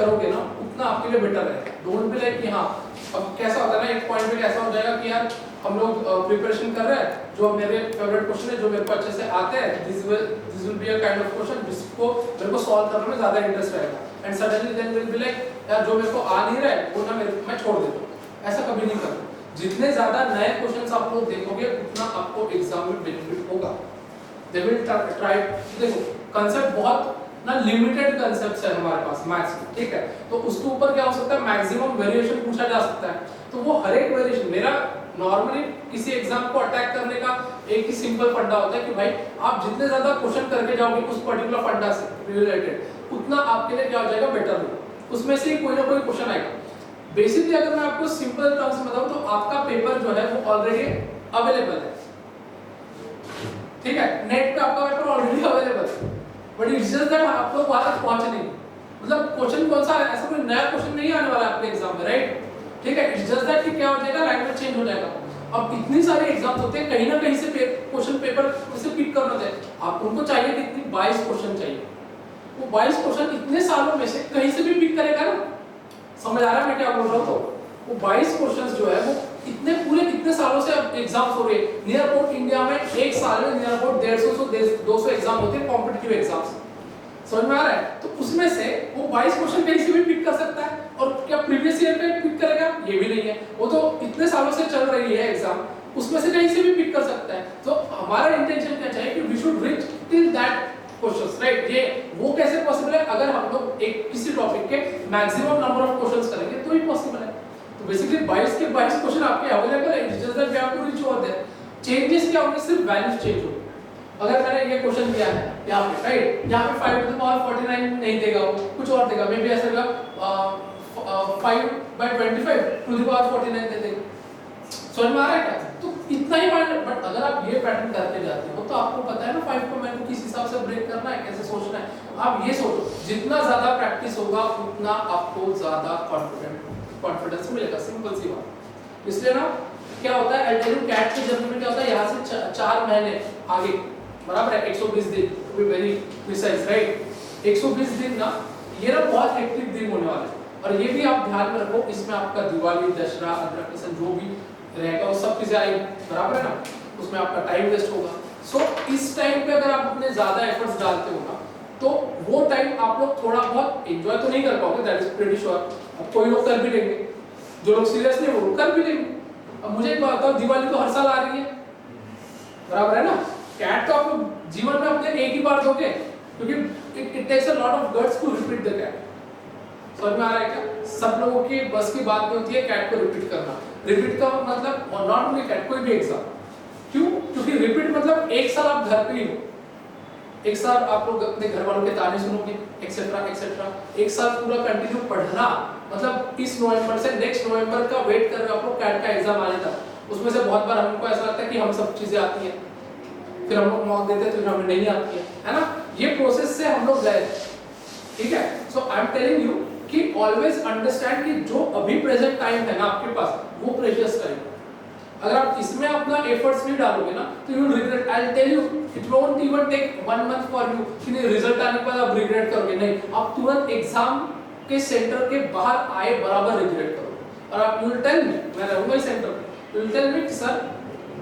करोगे ना उतना आपके लिए बेटर है। डोंट बी लाइक कि हाँ अब कैसा होता है ना, एक पॉइंट पे ऐसा हो जाएगा कि यार हम लोग प्रिपरेशन कर रहे हैं, जो मेरे फेवरेट क्वेश्चन है जो मेरे को अच्छे से आते हैं, this will be a kind of question जिसको मेरे को सॉल्व करने में ज्यादा इंटरेस्ट रहेगा, and suddenly then will be like यार जो मेरे को आ नहीं रहा है वो ना मैं छोड़ देता हूँ। ऐसा कभी नहीं करना। जितने ज्यादा नए क्वेश्चंस आप लोग देखोगे उतना आपको एग्जाम में बेनिफिट होगा। दे विल ट्राई, देखो कंसेप्ट बहुत ना लिमिटेड कंसेप्ट्स है हमारे पास मैथ्स में, ठीक है, तो उसके ऊपर क्या हो सकता है मैक्सिमम वेरिएशन पूछा जा सकता है। तो वो हर एक वेरिएशन, मेरा नॉर्मली किसी एग्जाम को अटैक करने का एक ही सिंपल फंडा होता है कि भाई आप जितने ज्यादा क्वेश्चन करके जाओगे उस पर्टिकुलर फंडा से रिलेटेड उतना आपके लिए क्या हो जाएगा बेटर होगा। उसमें से कोई ना कोई क्वेश्चन आएगा। बेसिकली अगर मैं आपको सिंपल टर्म्स में बताऊं तो आपका पेपर जो है वो ऑलरेडी अवेलेबल है, ठीक है, नेट पे आपका पेपर ऑलरेडी अवेलेबल है, बट इट्स जस्ट दैट आप लोग वहां तक पहुंचे नहीं। मतलब क्वेश्चन कौन सा है, ऐसा कोई नया क्वेश्चन नहीं आने वाला है आपके एग्जाम में, राइट, ठीक है, इट्स जस्ट दैट कि क्या हो जाएगा लैंग्वेज चेंज हो जाएगा। अब इतनी सारे एग्जाम्स होते हैं, कहीं ना कहीं से क्वेश्चन पेपर से पिक करना होता है, आप उनको चाहिए कितनी 22 क्वेश्चन चाहिए, वो 22 क्वेश्चन इतने सालों में से कहीं से भी पिक करेगा ना, समझ आ रहा है मैं क्या बोल रहा हूँ? तो वो 22 क्वेश्चंस जो है वो इतने पूरे कितने सालों से अब एग्जाम्स हो रहे हैं। नियर अबाउट इंडिया में एक साल में नियर अबाउट 150 से 200 एग्जाम होते हैं कॉम्पिटिटिव एग्जाम्स, समझ में आ रहा है? तो उसमें से वो 22 क्वेश्चन कहीं से भी पिक कर सकता है, और क्या प्रीवियस ईयर पे पिक करेगा ये भी नहीं है, वो तो इतने सालों से चल रही है एग्जाम, उसमें से कहीं से भी पिक कर सकता है। तो हमारा इंटेंशन क्या चाहिए कि we should reach till that questions, right. ये वो कैसे पॉसिबल है, अगर हम लोग एक किसी टॉपिक के मैक्सिमम नंबर ऑफ क्वेश्चंस करेंगे तो ही पॉसिबल है। तो बेसिकली 22 के 22 क्वेश्चन आपके अवेलेबल है, just that we have to reach over there. Changes क्या होंगे, सिर्फ वैल्यूज चेंज होंगे। अगर मैंने ये क्वेश्चन किया है यहाँ पे, राइट, यहाँ पे 5 to the power 49 नहीं देगा, वो कुछ और देगा, मे बी ऐसा देगा 5/25 to the power 49 दे देगा, समझ में आ रहा है क्या? तो इतना ही पैटर्न, बट अगर आप ये पैटर्न करते जाते हो तो आपको पता है ना 5 को मैंने किस हिसाब से ब्रेक करना है, कैसे सोचना है। आप ये सोचो, जितना ज्यादा प्रैक्टिस होगा उतना आपको ज्यादा कॉन्फिडेंस मिलेगा, सिंपल सी बात। इसलिए ना क्या होता है, आई टेल यू कैट के जर्नी में क्या होता है, यहाँ से 4 महीने आगे, बराबर है, 120 दिन, to be very precise, right, 120 दिन ना, ये ना बहुत हेक्टिक दिन होने वाले हैं। और ये भी आप ध्यान में रखो, इसमें आपका दिवाली, दशहरा, अग्रपसन जो भी रहेगा वो सब चीजें आएगी, बराबर है ना, उसमें आपका टाइम वेस्ट होगा। सो इस टाइम पे अगर आप अपने ज्यादा एफर्ट्स डालते हो ना, तो वो टाइम आप लोग थोड़ा बहुत एंजॉय तो नहीं कर पाओगे, दैट इज प्रीटी श्योर। अब कोई लोग कर भी लेंगे, जो लोग सीरियस नहीं वो कर भी लेंगे। अब मुझे एक बात बताओ, दिवाली तो हर साल आ रही है, बराबर है ना, कैट तो आप लोग जीवन में अपने एक ही बार दोगे, क्योंकि it takes a lot of guts to repeat the CAT. समझ में आ रहा है क्या? सब लोगों की बस की बात में होती है कैट को रिपीट करना। रिपीट का मतलब नॉट ओनली कैट, कोई भी एग्जाम, क्यों? क्योंकि रिपीट मतलब एक साल आप घर पे ही हो, एक साल आप लोग अपने घर वालों के ताने सुनोगे, एक्सेट्रा एक्सेट्रा, एक साल पूरा कंटिन्यू पढ़ना, मतलब इस नवंबर से नेक्स्ट नवंबर का वेट कर रहे हो आप लोग कैट का एग्जाम आने तक। उसमें से बहुत बार हमको ऐसा लगता है कि हम सब चीजें आती हैं, फिर हम लोग मॉक देते हैं तो हमें नहीं आती है ना, ये प्रोसेस से हम लोग गए, ठीक है। सो आई एम टेलिंग यू कि ऑलवेज अंडरस्टैंड कि जो अभी प्रेजेंट टाइम है ना आपके पास, वो प्रेशियस टाइम। अगर आप इसमें अपना एफर्ट्स नहीं डालोगे ना तो you will regret. I will tell you, it won't even take 1 month for you कि नहीं रिजल्ट आने के बाद आप रिग्रेट करोगे, नहीं, आप तुरंत एग्जाम के सेंटर के बाहर आए बराबर रिग्रेट करोगे। और आप यू विल टेल मी, मैं रहूंगा इस सेंटर पे, यू विल टेल मी कि सर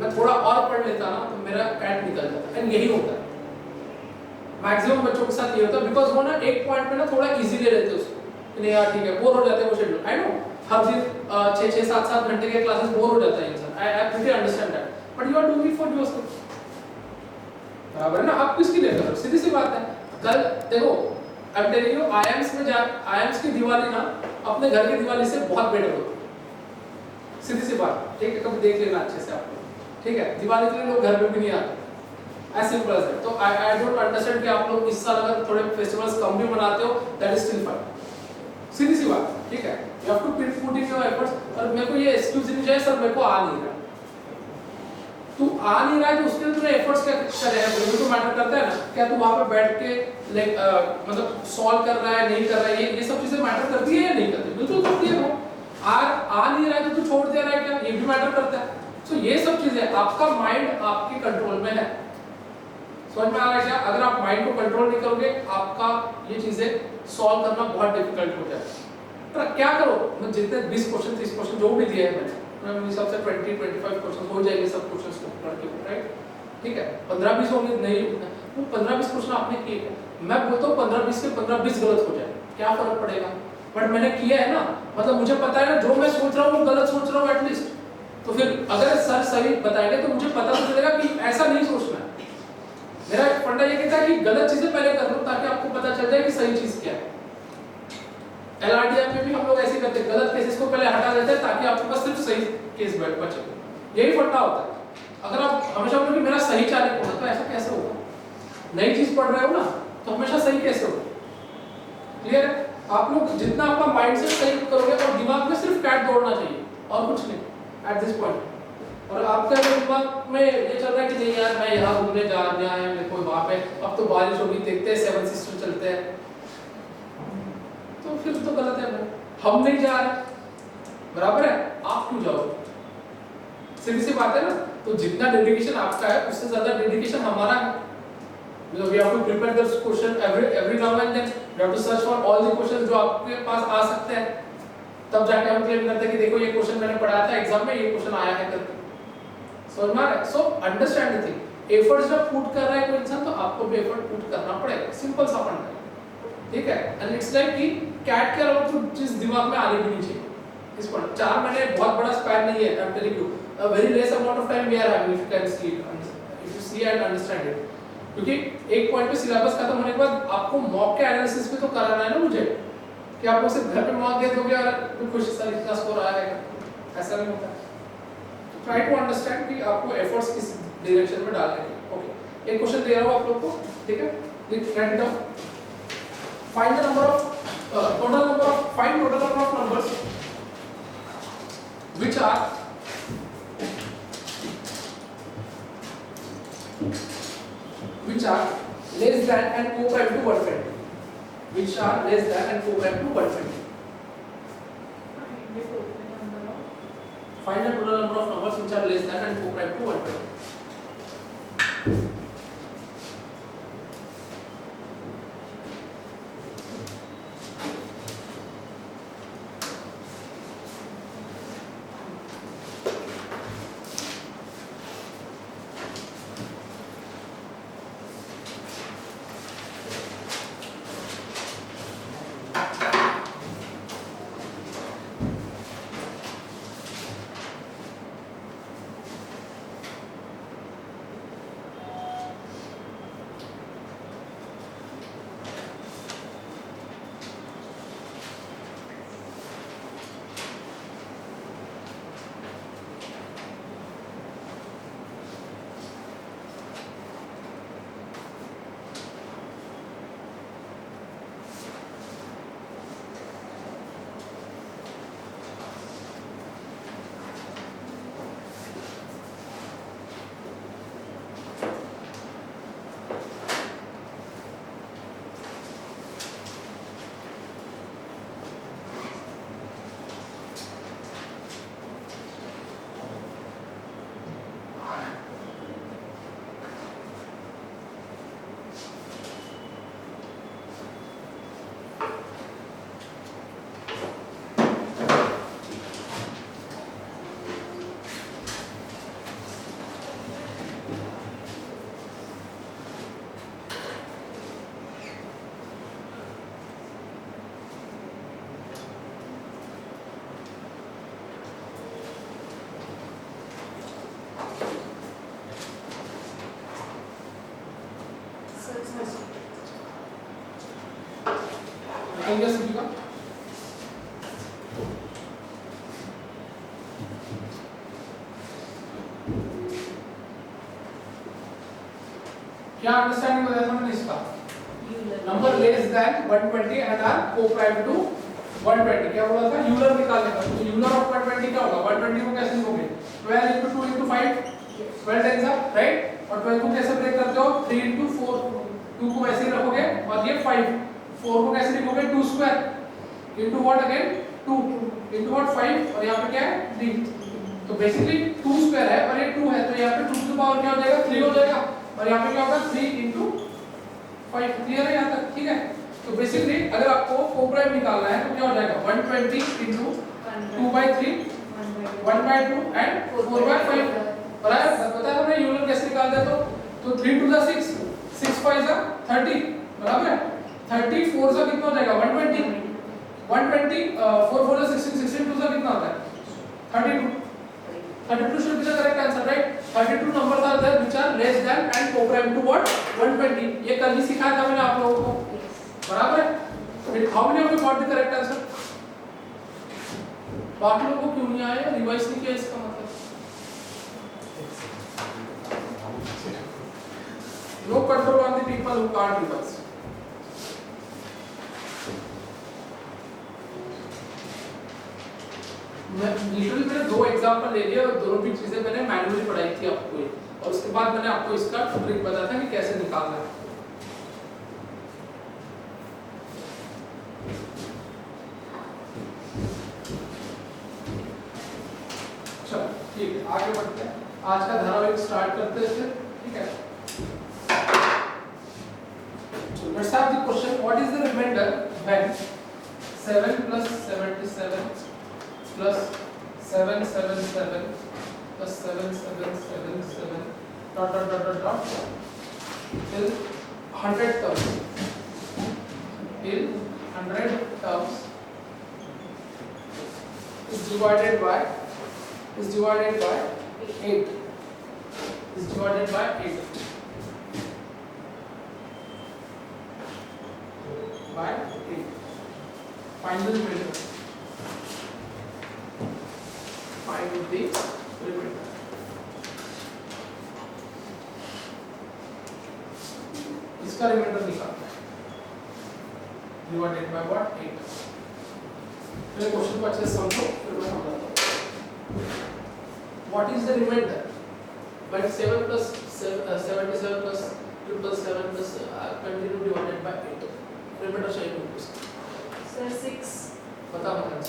मैं थोड़ा और पढ़ लेता ना तो मेरा कैट निकल जाता। एंड यही होता है मैक्सिमम बच्चों के साथ, ये होता है, बिकॉज वो ना एक पॉइंट पे ना थोड़ा इजी ले लेते हैं उसको, नहीं यार ठीक है, बोर हो जाते हैं वो शेड्यूल, आई नो, हर दिन 6-6 7-7 घंटे के क्लासेस बोर हो जाता है इंसान, I pretty understand that, but you are doing it for yourself, बराबर है ना, आप किसके लिए कर रहे हो? सीधी सी बात है। कल देखो I am telling you, IIMs की दिवाली ना अपने घर की दिवाली से बहुत बेटर होती है, सीधी सी बात, ठीक है, कभी देख लेना अच्छे से आप लोग, ठीक है। दिवाली के लिए लोग घर पे भी नहीं आते, एज सिंपल एज दैट। तो आई डोंट अंडरस्टैंड कि आप लोग इस साल अगर थोड़े फेस्टिवल्स कम भी मनाते हो, दैट इज स्टिल फाइन, सीधी सी बात, ठीक है। You have to put in your efforts. और मेरे को ये एक्सक्यूज नहीं चाहिए सर मेरे को आ नहीं रहा, तू आ नहीं रहा है तो उसके लिए तूने एफर्ट्स क्या करे हैं, वो तो मैटर करता है ना। क्या तू वहां पे बैठ के मतलब सॉल्व कर रहा है, नहीं कर रहा है, ये सब चीजें मैटर करती है या नहीं करती? बिल्कुल करती है। वो आ नहीं रहा है तो तू छोड़ दे रहा है, क्या ये भी मैटर करता है? सो ये सब चीजें, आपका माइंड आपके कंट्रोल में है, समझ में आ रहा है क्या? अगर आप माइंड को कंट्रोल नहीं करोगे आपका ये चीजें सॉल्व करना बहुत डिफिकल्ट हो जाएगा। पर क्या करो, मैं जितने 20 क्वेश्चन 30 क्वेश्चन जो भी दिए हैं मैंने मेरे हिसाब से 20-25 क्वेश्चन हो जाएंगे सब क्वेश्चंस को करके, राइट? ठीक है, 15-20 होंगे नहीं, वो 15-20 क्वेश्चन आपने किए, मैं बोलता हूँ 15-20 के 15-20 गलत हो जाए, क्या फर्क पड़ेगा? बट मैंने किया है ना, मतलब मुझे पता है ना जो मैं सोच रहा हूँ वो गलत सोच रहा हूँ एटलीस्ट, तो फिर अगर सर सही बताएंगे तो मुझे पता तो चलेगा कि ऐसा नहीं सोचना है। मेरा फंडा ये कहता है कि गलत चीजें पहले कर लो ताकि आपको पता चल जाए कि सही चीज क्या है। एलआरडीएम में भी हम लोग ऐसे करते हैं, गलत केसेस को पहले हटा देते हैं ताकि आपके पास सिर्फ सही केस बचे। यही फंडा होता है। अगर आप हमेशा बोलोगे मेरा सही चालिक होगा तो ऐसा कैसे होगा? नई चीज पढ़ रहे हो ना तो हमेशा सही कैसे होगा? क्लियर है? आप लोग जितना आपका माइंडसेट सही करोगे और दिमाग में सिर्फ कैट दौड़ना चाहिए और कुछ नहीं एट दिस पॉइंट। और आपका अगर दिमाग में ये चल रहा है कि नहीं यार मैं यहाँ घूमने जा रहा है, मेरे को वहाँ पे अब तो बारिश होगी, देखते हैं 7 सिस्टर चलते हैं, तो फिर तो गलत है भाई। हम नहीं जा रहे, बराबर है, आप क्यों जाओगे? सीधी सी बात है ना। तो जितना डेडिकेशन आपका है उससे ज्यादा डेडिकेशन हमारा है। We have to prepare this question every now and then. We have to search for all the questions जो आपके पास आ सकते हैं, तब जाके हम क्लेम करते हैं कि देखो ये क्वेश्चन मैंने पढ़ाया था एग्जाम में, ये क्वेश्चन आया है करके। समझ में आ रहा है? So understand the thing, efforts जब पुट कर रहा है कोई इंसान तो आपको भी एफर्ट पुट करना पड़ेगा, सिंपल सा फंडा है, ठीक है? एंड इट्स लाइक कि कैट के अलावा तो चीज दिमाग में आनी भी नहीं चाहिए। इस पर 4 महीने बहुत बड़ा स्पैन नहीं है, I am telling you, a very less amount of time we are having, if you can see it, if you see and understand it, क्योंकि एक पॉइंट पे सिलेबस खत्म होने के बाद आपको मॉक के एनालिसिस भी तो कराना है ना मुझे, कि आप लोग सिर्फ घर पे मॉक दे दोगे और खुश सर इतना स्कोर आया है, ऐसा नहीं होता। ट्राई टू अंडरस्टैंड कि आपको एफर्ट्स किस डायरेक्शन में डालने हैं। ओके, एक क्वेश्चन दे रहा हूं आप लोग को, ठीक है? Write it down. Find the number of total number of find total number of numbers which are less than and co-prime to 120, which are less than and co-prime to 120. Find the total number of numbers which are less than and co-prime to 120. क्या understanding बताया था मैंने इसका? Number less than 120 and are coprime to 120। क्या बोला था? Euler निकालने का। तो यूलर ऑफ 120 क्या होगा? 120 को कैसे लिखोगे? 12 into 2 into 5, 12 टाइम्स आप, राइट? और 12 को कैसे ब्रेक करते हो? 3 into 4, 2 को ऐसे ही रखोगे और ये 5, 4 को कैसे लिखोगे? 2 square into what again? 2 into what? 5 और यहाँ पे क्या है? 3। तो बेसिकली 2 स्क्वायर है और ये 2 है, तो यहाँ पे 2 की पावर क्या हो जाएगा? 3 हो जाएगा। और यहाँ पे क्या होगा 3 into 5। क्लियर है यहाँ तक? ठीक है। तो बेसिकली अगर आपको कोप्राइम निकालना है तो क्या हो जाएगा 120 into 2/3 1/2 and 4/5। बराबर पता है ना यूलर कैसे निकालते हैं? तो 3 to the 6 6 5 30 बराबर है। 30 4 से कितना हो जाएगा 120 120 4 4 से 16 16 2 से कितना होता है 32 32 should be the correct answer, right? 32 numbers are there which are less than and co-prime to what 120। ये कल ही सिखाया था मैंने आप लोगों को, बराबर है? How many of you got the correct answer? बाकी लोगों को क्यों नहीं आया? रिवाइज नहीं किया इसका मतलब? No control on the people who can't revise। Literally मैंने 2 एग्जांपल ले लिए और दोनों की चीजें मैंने मैन्युअली पढ़ाई थी आपको, और उसके बाद मैंने आपको इसका ट्रिक बताया था कि कैसे निकालना है। चलो ठीक है, आगे बढ़ते हैं। आज का धारावाहिक स्टार्ट करते हैं फिर, ठीक है। So let's have the question, what is the remainder when 7 plus 77 plus 777 plus 7777 dot dot dot dot dot till 100 terms, till 100 terms is divided by 8 is divided by 8 by 8। Find the remainder, find the remainder। इसका reminder निकालना है, divided by what 8। पहले question को अच्छे से समझो फिर मैं समझाता हूँ। What is the remainder when 7 plus 77 plus 777 plus continue divided by 8? Reminder चाहिए मुझको सर 6। बता मतलब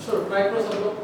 Sure, try करो सब लोग।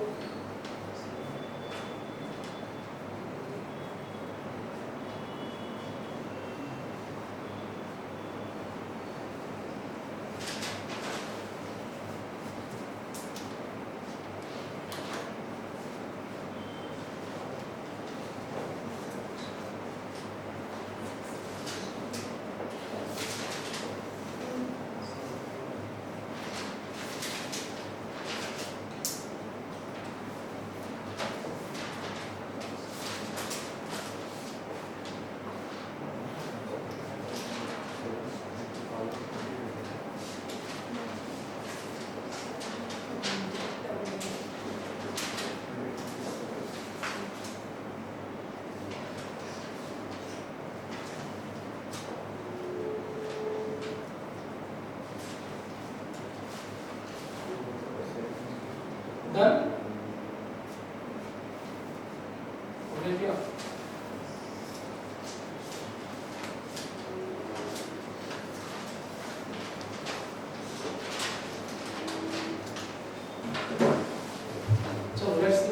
Done? हो गया क्या? चलो लेट्स सी।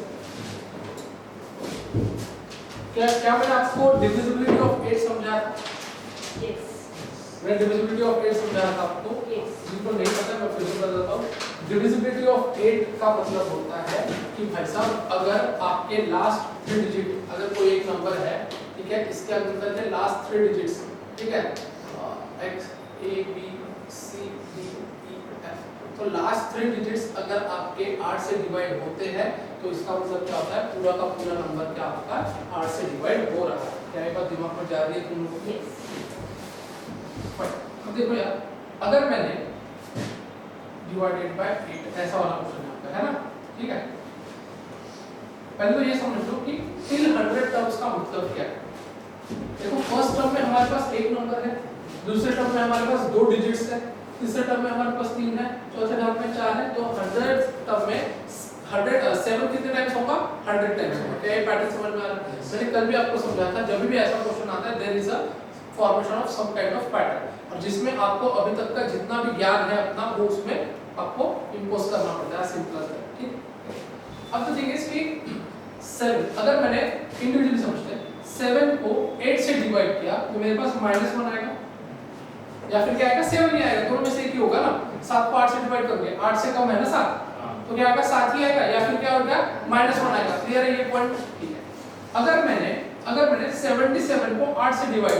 क्या मैंने आपको डिविजिबिलिटी ऑफ 8 समझाया था? यस। मैं डिविजिबिलिटी ऑफ 8 समझाया था आपको? यस। जिनको नहीं पता मैं फिर से बता देता हूँ। डिविजिबिलिटी ऑफ 8 का मतलब होता है कि भाई साहब अगर आपके लास्ट 3 डिजिट, अगर कोई एक नंबर है, ठीक है, इसके अंदर है लास्ट 3 डिजिट्स, ठीक है, x a b c d e f, तो लास्ट 3 डिजिट्स अगर आपके 8 से डिवाइड होते हैं तो इसका मतलब क्या होता है, पूरा का पूरा नंबर क्या आपका 8 से डिवाइड हो रहा है। क्या ये बात दिमाग में जा रही है तुम लोगों को? Yes. अब देखो यार, अगर मैंने डिवाइडेड बाय 8 ऐसा वाला क्वेश्चन यहाँ पे है ना, ठीक है। पहले तो ये समझ लो कि टिल 100 टर्म्स का मतलब क्या है। देखो फर्स्ट टर्म में हमारे पास एक नंबर है, दूसरे टर्म में हमारे पास 2 डिजिट्स है, तीसरे टर्म में हमारे पास 3 है, चौथे टर्म में 4 है। तो 100 टर्म में 7 कितने टाइम्स होगा? 100 टाइम्स होगा। क्या ये पैटर्न समझ में आ रहा है? मैंने कल भी आपको समझाया था, जब भी ऐसा क्वेश्चन आता है there is a formation of some kind of pattern, और जिसमें आपको अभी तक का जितना भी ज्ञान है अपना वो उसमें आपको इंपोज करना पड़ता है, सिंपल है, ठीक। अब तो थिंग इज कि 7 अगर मैंने इंडिविजुअली समझते हैं 7 को 8 से डिवाइड किया तो मेरे पास -1 आएगा, या फिर क्या आएगा 7 ही आएगा, दोनों में से एक ही होगा ना। 7 को 8 से डिवाइड करोगे, 8 से कम है ना 7, तो क्या आएगा 7 ही आएगा, या फिर क्या होगा -1 आएगा। क्लियर है ये पॉइंट? ठीक है। अगर मैंने 77 को 8 से डिवाइड